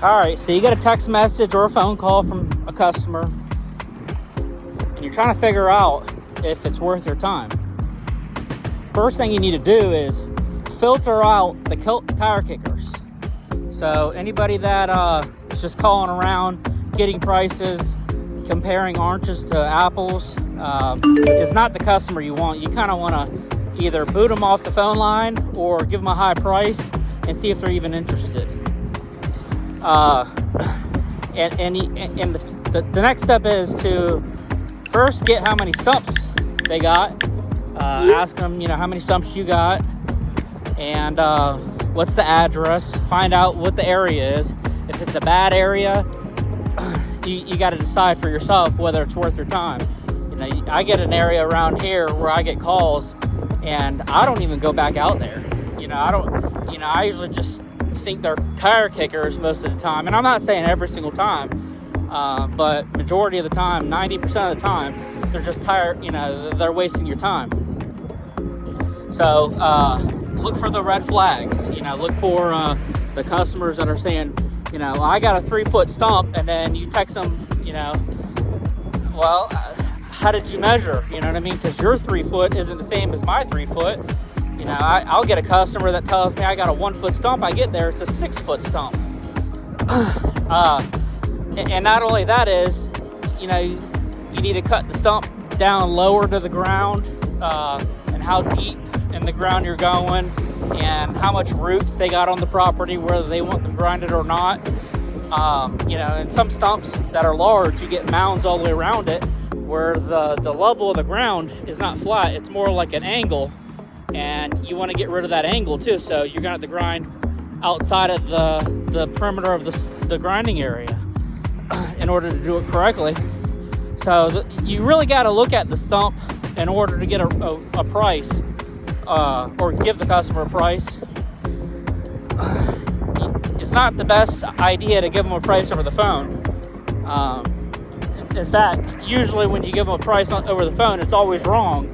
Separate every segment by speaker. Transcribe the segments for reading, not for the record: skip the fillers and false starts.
Speaker 1: All right, so you get a text message or a phone call from a customer, and you're trying to figure out if it's worth your time. First thing you need to do is filter out the tire kickers. So anybody that is just calling around, getting prices, comparing oranges to apples, is not the customer you want. You kind of want to either boot them off the phone line or give them a high price and see if they're even interested. The next step is to first get how many stumps they got. Ask them, how many stumps you got, and what's the address. Find out what the area is. If it's a bad area, you got to decide for yourself whether it's worth your time. I get an area around here where I get calls, and I don't even go back out there. I usually just think they're tire kickers most of the time, and I'm not saying every single time, but majority of the time, 90% of the time, they're just they're wasting your time. So look for the red flags. Look for the customers that are saying, I got a 3-foot stump, and then you text them, well, how did you measure? You know what I mean? Because your 3 foot isn't the same as my 3 foot. I'll get a customer that tells me I got a 1-foot stump. I get there, it's a 6-foot stump. And not only that is, you need to cut the stump down lower to the ground, and how deep in the ground you're going, and how much roots they got on the property, whether they want them grinded or not. And some stumps that are large, you get mounds all the way around it, where the level of the ground is not flat, it's more like an angle, and you want to get rid of that angle too, so you're going to have to grind outside of the perimeter of the grinding area in order to do it correctly. So you really got to look at the stump in order to get a price, or give the customer a price. It's not the best idea to give them a price over the phone. In fact, usually when you give them a price over the phone, it's always wrong.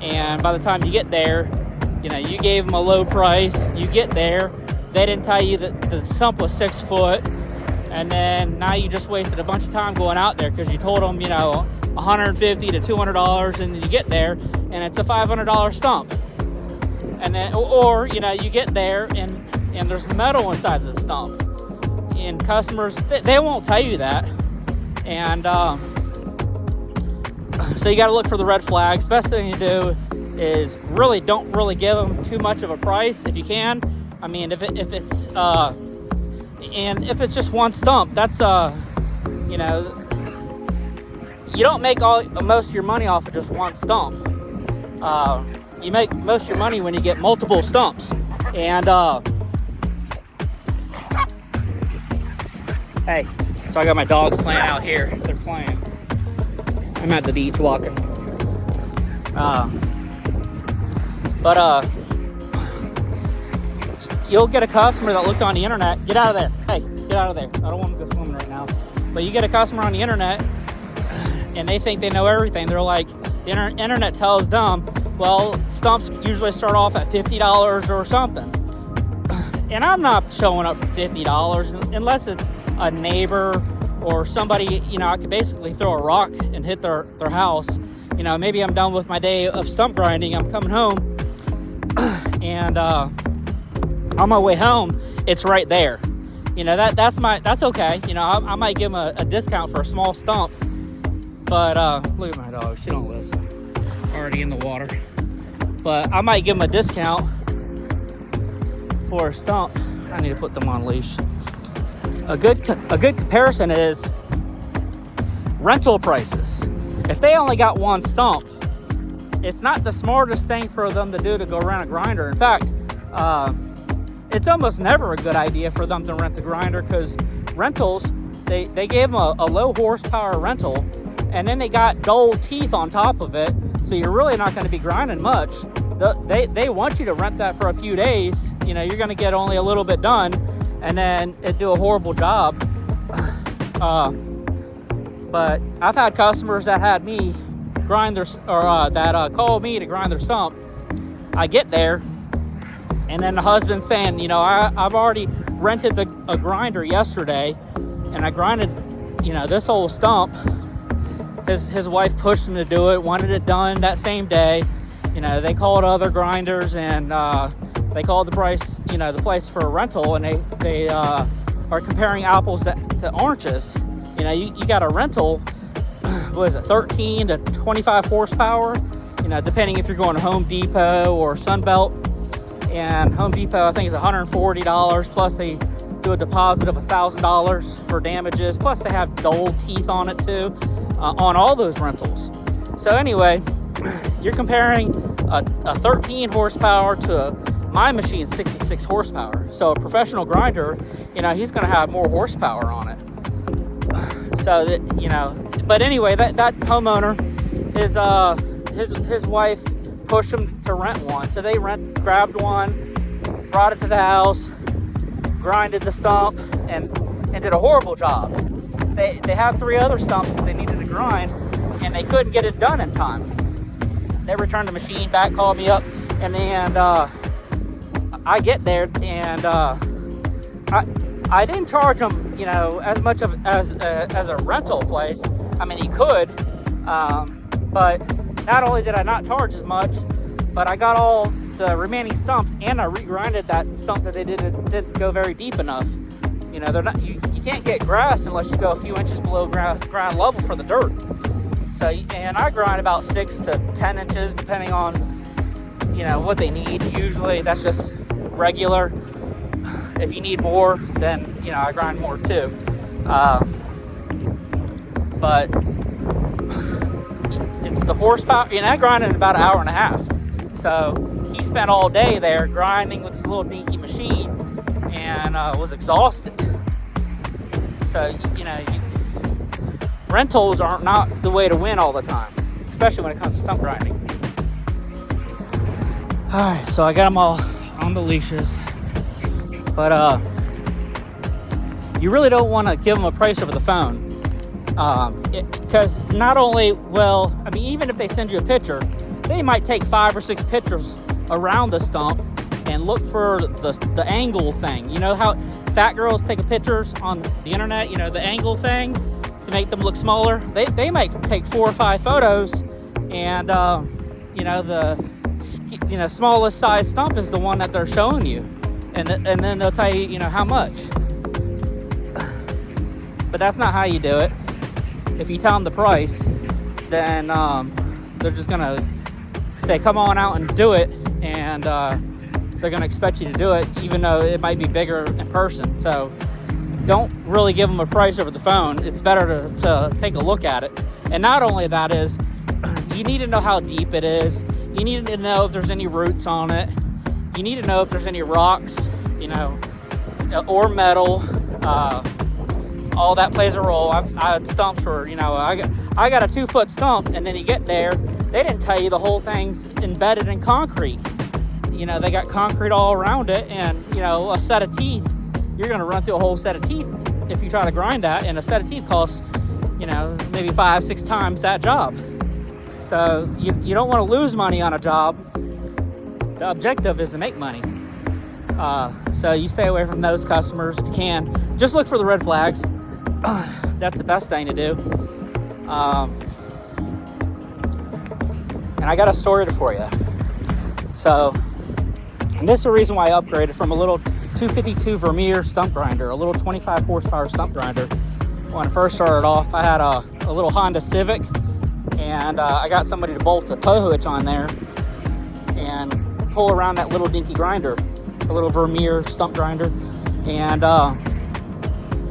Speaker 1: And by the time you get there, you gave them a low price. You get there, they didn't tell you that the stump was 6 foot. And then now you just wasted a bunch of time going out there because you told them, $150 to $200, and then you get there and it's a $500 stump. And then, or you get there and there's metal inside of the stump. And customers, they won't tell you that. And so you got to look for the red flags. Best thing to do is don't really give them too much of a price if you can. I mean, if it's just one stump, that's you don't make most of your money off of just one stump. You make most of your money when you get multiple stumps. And hey, so I got my dogs playing out here. They're playing. I'm at the beach walking. But you'll get a customer that looked on the internet. Get out of there. Hey, get out of there. I don't want to go swimming right now. But you get a customer on the internet, and they think they know everything. They're like, the internet tells them, well, stumps usually start off at $50 or something. And I'm not showing up for $50 unless it's a neighbor or somebody, I could basically throw a rock and hit their house. Maybe I'm done with my day of stump grinding. I'm coming home, and on my way home, it's right there. That's okay. I might give them a discount for a small stump. But look at my dog. She don't listen. Already in the water. But I might give them a discount for a stump. I need to put them on leash. A good comparison is rental prices. If they only got one stump, it's not the smartest thing for them to do to go rent a grinder. In fact, it's almost never a good idea for them to rent the grinder, because rentals, they gave them a low horsepower rental, and then they got dull teeth on top of it, so you're really not going to be grinding much. They want you to rent that for a few days. You're going to get only a little bit done, and then it do a horrible job. But I've had customers that had me grind their, or that called me to grind their stump. I get there, And then the husband saying, you know, I've already rented a grinder yesterday, and I grinded, you know, this whole stump. His wife pushed him to do it, wanted it done that same day. You know, they called other grinders, and they called the price, you know, the place for a rental, and they are comparing apples to oranges. You know, you got a rental, what is it, 13 to 25 horsepower, you know, depending if you're going to Home Depot or Sunbelt. And Home Depot, I think, is $140, plus they do a deposit of $1,000 for damages, plus they have dull teeth on it too, on all those rentals. So anyway, you're comparing a 13 horsepower to my machine's 66 horsepower. So a professional grinder, you know, he's going to have more horsepower on it. So that, you know, but anyway, that homeowner, his wife pushed him to rent one. So they grabbed one, brought it to the house, grinded the stump, and did a horrible job. They had 3 other stumps that they needed to grind, and they couldn't get it done in time. They returned the machine back, called me up, and I get there, and I didn't charge them, you know, as much as a rental place. I mean, he could, but not only did I not charge as much, but I got all the remaining stumps, and I re-grinded that stump that they didn't go very deep enough. You know, they're not. You can't get grass unless you go a few inches below ground level for the dirt. So, and I grind about 6 to 10 inches, depending on, you know, what they need. Usually, that's just regular. If you need more, then, you know, I grind more too. But it's the horsepower, and I grinded in about an hour and a half. So he spent all day there grinding with this little dinky machine, and was exhausted. So, you know, rentals are not the way to win all the time, especially when it comes to stump grinding. All right, so I got them all on the leashes, but you really don't want to give them a price over the phone, because not only, well, I mean, even if they send you a picture, they might take 5 or 6 pictures around the stump and look for the angle thing. You know how fat girls take pictures on the internet, you know, the angle thing to make them look smaller? They might take 4 or 5 photos, and you know, the smallest size stump is the one that they're showing you, and then they'll tell you, you know, how much. But that's not how you do it. If you tell them the price, then they're just gonna say, come on out and do it, and they're gonna expect you to do it, even though it might be bigger in person. So don't really give them a price over the phone. It's better to take a look at it. And not only that is, you need to know how deep it is. You need to know if there's any roots on it. You need to know if there's any rocks, you know, or metal. All that plays a role. I had stumps where, you know, I got a 2-foot stump, and then you get there, they didn't tell you the whole thing's embedded in concrete. You know, they got concrete all around it, and, you know, a set of teeth, you're going to run through a whole set of teeth if you try to grind that, and a set of teeth costs, you know, maybe 5-6 times that job. So you don't want to lose money on a job. The objective is to make money. So you stay away from those customers if you can. Just look for the red flags. That's the best thing to do. And I got a story for you. So, and this is the reason why I upgraded from a little 252 Vermeer stump grinder, a little 25 horsepower stump grinder. When I first started off, I had a little Honda Civic, and I got somebody to bolt a tow hitch on there and pull around that little dinky grinder, a little Vermeer stump grinder. And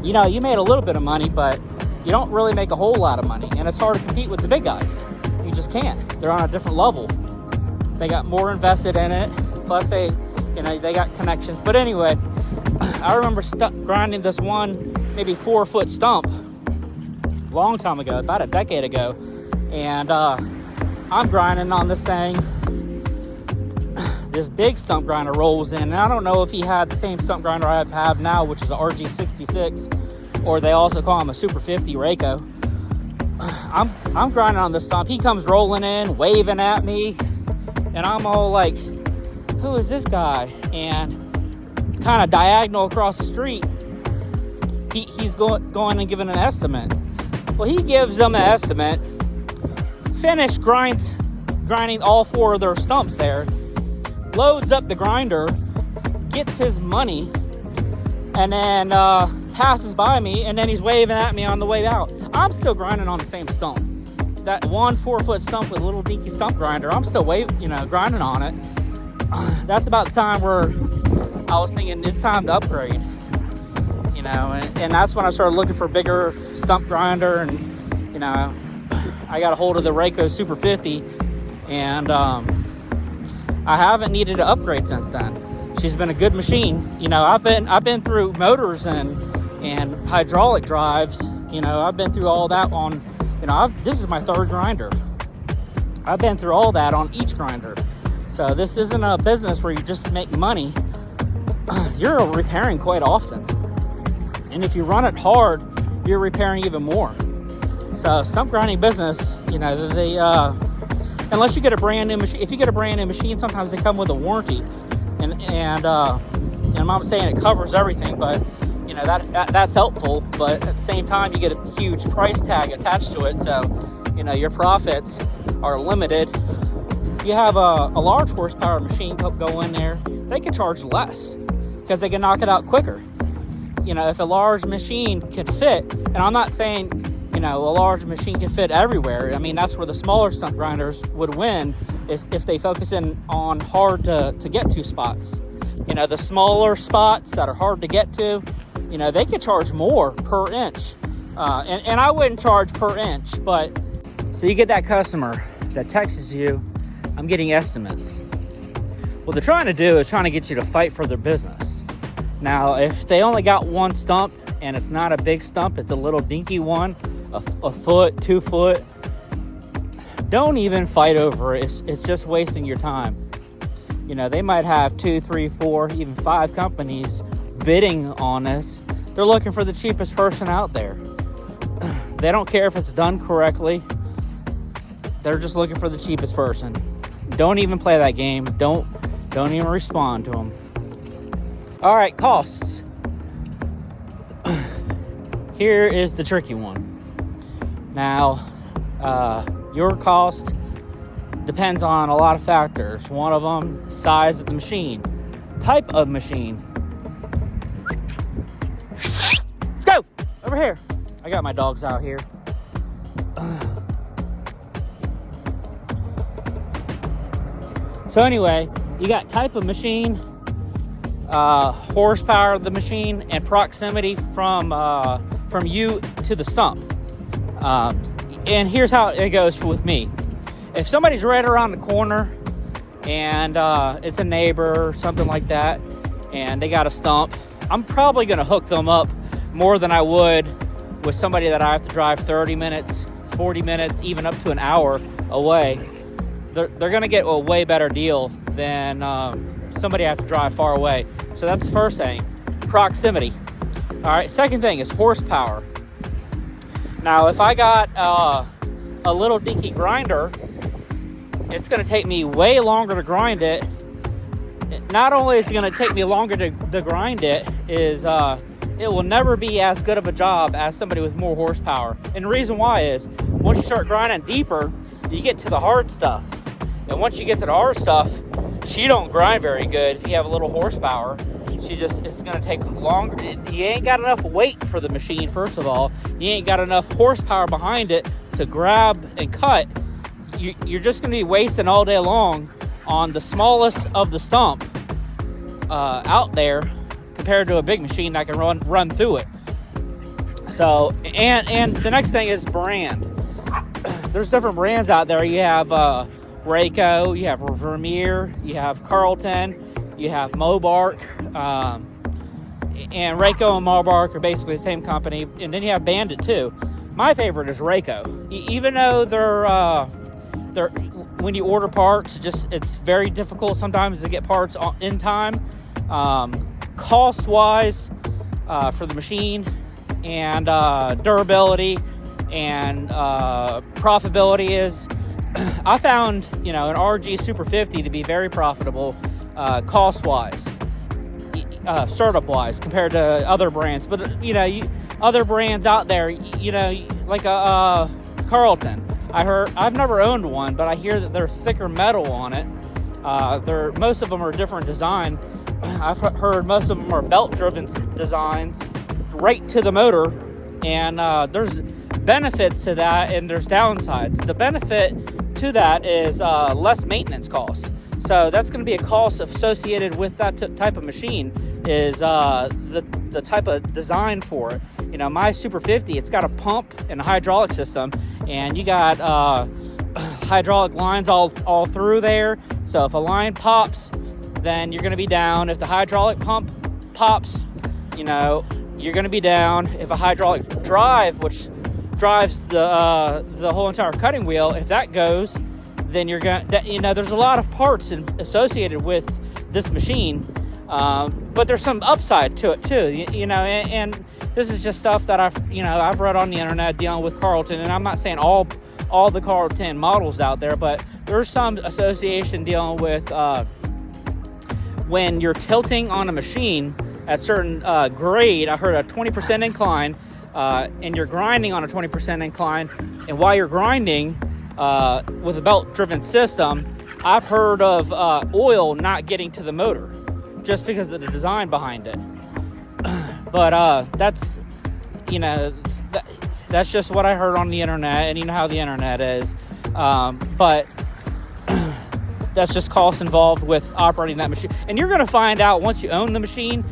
Speaker 1: you know, you made a little bit of money, but you don't really make a whole lot of money, and it's hard to compete with the big guys. You just can't. They're on a different level. They got more invested in it, plus they got connections. But anyway, I remember grinding this one maybe 4-foot stump a long time ago, about a decade ago, and I'm grinding on this thing. This big stump grinder rolls in, and I don't know if he had the same stump grinder I have now, which is a RG66, or they also call him a Super 50 Rayco. I'm grinding on this stump. He comes rolling in, waving at me, and I'm all like, who is this guy? And kind of diagonal across the street, he's going and giving an estimate. Well, he gives them an estimate, grinding all 4 of their stumps there, loads up the grinder, gets his money, and then passes by me, and then he's waving at me on the way out. I'm still grinding on the same stump. That 1 4-foot stump with a little dinky stump grinder, I'm still grinding on it. That's about the time where I was thinking it's time to upgrade. And that's when I started looking for a bigger stump grinder, and I got a hold of the Rayco Super 50, and I haven't needed to upgrade since then. She's been a good machine. I've been through motors and hydraulic drives. I've been through all that on. This is my 3rd grinder. I've been through all that on each grinder. So this isn't a business where you just make money. You're repairing quite often, and if you run it hard, you're repairing even more. So stump grinding business, they unless you get a brand new machine. If you get a brand new machine, sometimes they come with a warranty, and I'm not saying it covers everything, but that's helpful. But at the same time, you get a huge price tag attached to it, so your profits are limited. You have a large horsepower machine go in there, they can charge less because they can knock it out quicker. If a large machine can fit, and I'm not saying a large machine can fit everywhere. I mean, that's where the smaller stump grinders would win, is if they focus in on hard to get to spots. The smaller spots that are hard to get to, they could charge more per inch. And I wouldn't charge per inch, but so you get that customer that texts you, I'm getting estimates. What they're trying to do is trying to get you to fight for their business. Now, if they only got 1 stump and it's not a big stump, it's a little dinky one, a foot, 2 foot, don't even fight over it. It's just wasting your time. They might have 2, 3, 4, even 5 companies bidding on this. They're looking for the cheapest person out there. They don't care if it's done correctly. They're just looking for the cheapest person. Don't even play that game. Don't even respond to them. All right, costs. Here is the tricky one. Now, your cost depends on a lot of factors. One of them, size of the machine, type of machine. Let's go over here. I got my dogs out here. So anyway, you got type of machine, horsepower of the machine, and proximity from you to the stump. And here's how it goes with me. If somebody's right around the corner and it's a neighbor or something like that, and they got a stump, I'm probably going to hook them up more than I would with somebody that I have to drive 30 minutes, 40 minutes, even up to an hour away. They're going to get a way better deal than somebody I have to drive far away. So that's the first thing, proximity. All right, second thing is horsepower. Now, if I got a little dinky grinder, it's going to take me way longer to grind it. Not only is it going to take me longer to grind it, it will never be as good of a job as somebody with more horsepower. And the reason why is, once you start grinding deeper, you get to the hard stuff. And once you get to the hard stuff, she don't grind very good if you have a little horsepower. It's going to take longer. You ain't got enough weight for the machine, first of all. You ain't got enough horsepower behind it to grab and cut. You're just going to be wasting all day long on the smallest of the stump out there compared to a big machine that can run through it. So, and the next thing is brand. There's different brands out there. You have Rayco, you have Vermeer, you have Carlton, you have Mobark, and Rayco and Mobark are basically the same company. And then you have Bandit too. My favorite is Rayco. Even though they're when you order parts, it's very difficult sometimes to get parts in time. Cost wise, for the machine, and durability and profitability is, I found an RG Super 50 to be very profitable cost-wise, startup-wise, compared to other brands. But other brands out there, like a Carlton. I've never owned one, but I hear that they're thicker metal on it. Most of them are different design. I've heard most of them are belt-driven designs right to the motor, and there's benefits to that and there's downsides. The benefit to that is less maintenance costs. So that's going to be a cost associated with that type of machine, is the type of design for it. My Super 50, it's got a pump and a hydraulic system, and you got hydraulic lines all through there. So if a line pops, then you're going to be down. If the hydraulic pump pops, you're going to be down. If a hydraulic drive, which drives the whole entire cutting wheel, if that goes, then you're going to, there's a lot of parts associated with this machine, but there's some upside to it too, and this is just stuff that I've read on the internet dealing with Carlton, and I'm not saying all the Carlton models out there, but there's some association dealing with when you're tilting on a machine at certain grade. I heard a 20% incline, and you're grinding on a 20% incline, and while you're grinding with a belt-driven system, I've heard of oil not getting to the motor just because of the design behind it. But that's just what I heard on the internet, and you know how the internet is. But that's just cost involved with operating that machine. And you're going to find out once you own the machine,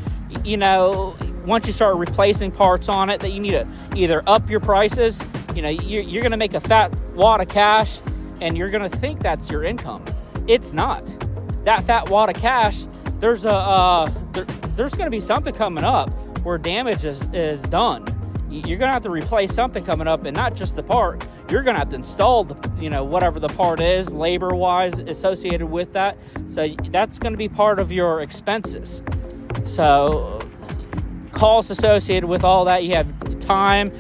Speaker 1: once you start replacing parts on it, that you need to either up your prices. You're going to make a fat wad of cash, and you're going to think that's your income. It's not. That fat wad of cash, there's going to be something coming up where damage is done. You're going to have to replace something coming up, and not just the part. You're going to have to install whatever the part is, labor-wise, associated with that. So that's going to be part of your expenses. So costs associated with all that. You have time,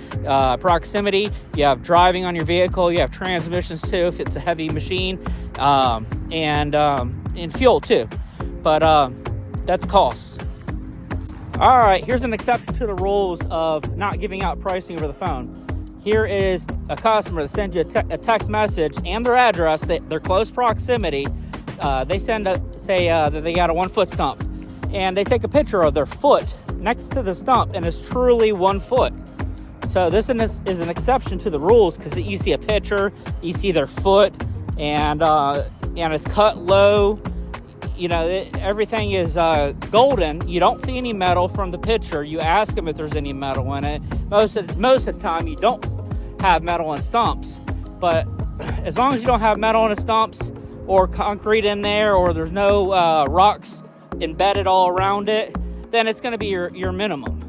Speaker 1: proximity, you have driving on your vehicle, you have transmissions too if it's a heavy machine, and fuel too. But that's costs. All right, here's an exception to the rules of not giving out pricing over the phone. Here is a customer that sends you a text message and their address, their close proximity. They say that they got a 1 foot stump, and they take a picture of their foot next to the stump, and it's truly 1 foot. So this is an exception to the rules, because you see a picture, you see their foot, and it's cut low. Everything is golden. You don't see any metal from the picture. You ask them if there's any metal in it. Most of the time, you don't have metal in stumps. But as long as you don't have metal in the stumps or concrete in there, or there's no rocks embedded all around it, then it's going to be your minimum.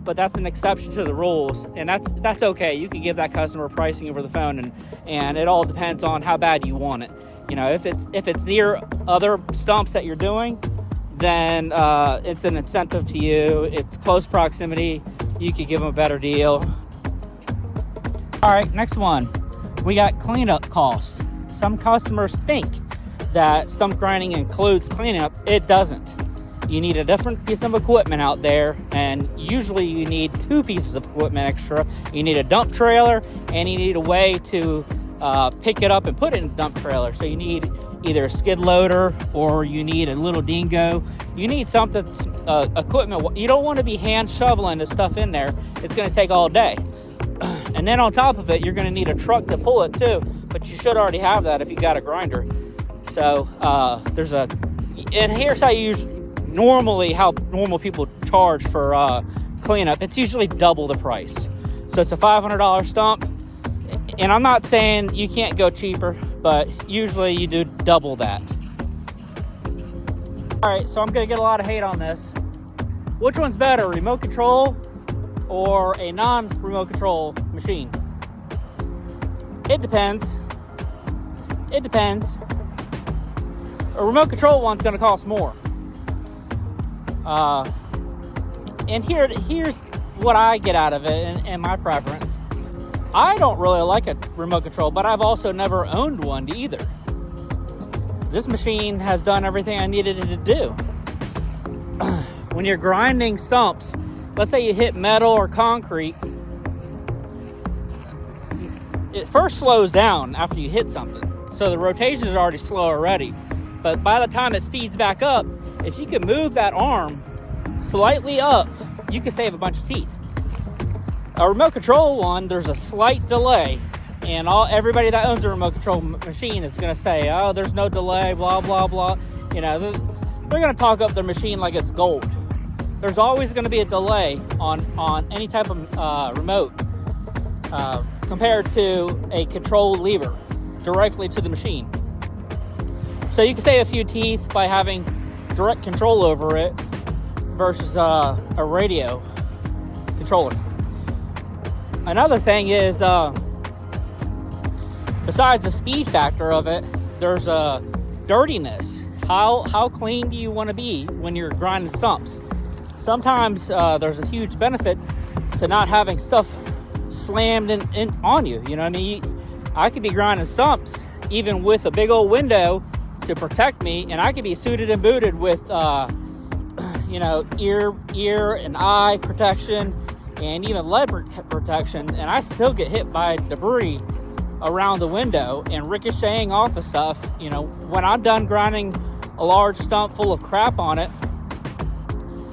Speaker 1: But that's an exception to the rules, and that's okay. You can give that customer pricing over the phone, and it all depends on how bad you want it. If it's near other stumps that you're doing, then it's an incentive to you. It's close proximity. You could give them a better deal. All right, next one. We got cleanup cost. Some customers think that stump grinding includes cleanup. It doesn't. You need a different piece of equipment out there, and usually you need 2 pieces of equipment extra. You need a dump trailer, and you need a way to pick it up and put it in a dump trailer. So you need either a skid loader, or you need a little dingo. You need something, equipment. You don't want to be hand shoveling this stuff in there. It's going to take all day. And then on top of it, you're going to need a truck to pull it too, but you should already have that if you got a grinder. So and here's how how normal people charge for cleanup. It's usually double the price. So it's a $500 stump. And I'm not saying you can't go cheaper, but usually you do double that. All right, so I'm gonna get a lot of hate on this. Which one's better, remote control or a non-remote control machine? It depends. It depends. A remote control one's gonna cost more. And here's what I get out of it and my preference. I don't really like a remote control, but I've also never owned one either. this machine has done everything I needed it to do. When you're grinding stumps, let's say you hit metal or concrete, it first slows down after you hit something. So the rotations are already slow already. But by the time it speeds back up, if you can move that arm slightly up, you can save a bunch of teeth. A remote control one, there's a slight delay, and everybody that owns a remote control machine is going to say, oh, there's no delay, blah, blah, blah. You know, they're going to talk up their machine like it's gold. There's always going to be a delay on any type of remote compared to a control lever directly to the machine. So you can save a few teeth by having direct control over it versus a radio controller. Another thing is, besides the speed factor of it, there's a dirtiness. How clean do you want to be when you're grinding stumps? Sometimes there's a huge benefit to not having stuff slammed in on you. You know what I mean? I could be grinding stumps even with a big old window to protect me, and I could be suited and booted with you know, ear and eye protection and even lead protection, and I still get hit by debris around the window and ricocheting off of stuff. You know, when I'm done grinding a large stump full of crap on it,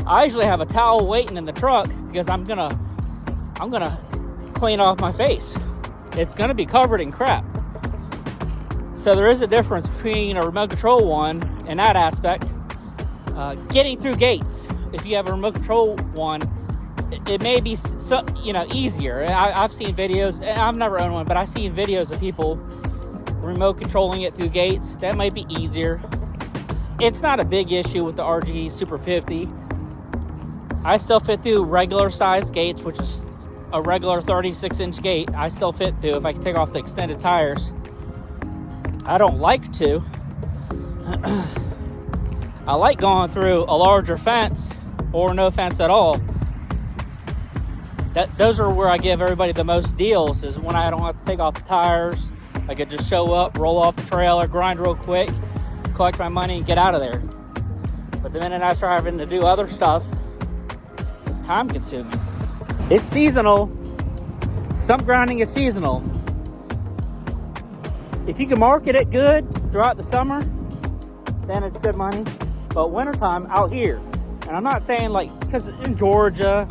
Speaker 1: I usually have a towel waiting in the truck because I'm gonna clean off my face. It's gonna be covered in crap. So there is a difference between a remote control one in that aspect. Getting through gates, if you have a remote control one, it may be easier. I've seen videos, I've never owned one, but I've seen videos of people remote controlling it through gates. That might be easier. It's not a big issue with the RG Super 50. I still fit through regular size gates, which is a regular 36-inch gate. I still fit through if I can take off the extended tires. I don't like to. I like going through a larger fence or no fence at all. Those are where I give everybody the most deals, is when I don't have to take off the tires. I could just show up, roll off the trailer, grind real quick, collect my money, and get out of there. But the minute I start having to do other stuff, it's time consuming. It's seasonal. Stump grinding is seasonal. If you can market it good throughout the summer, then it's good money. But wintertime out here, and I'm not saying like, because in Georgia,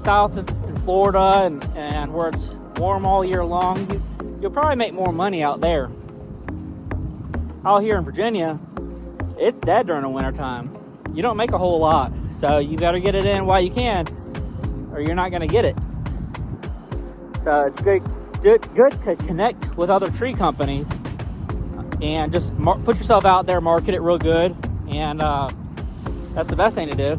Speaker 1: south in Florida, and where it's warm all year long, you'll probably make more money out there. Out here in Virginia, it's dead during the wintertime. You don't make a whole lot, so you better get it in while you can, or you're not going to get it. So it's good to connect with other tree companies and just put yourself out there, market it real good, and that's the best thing to do.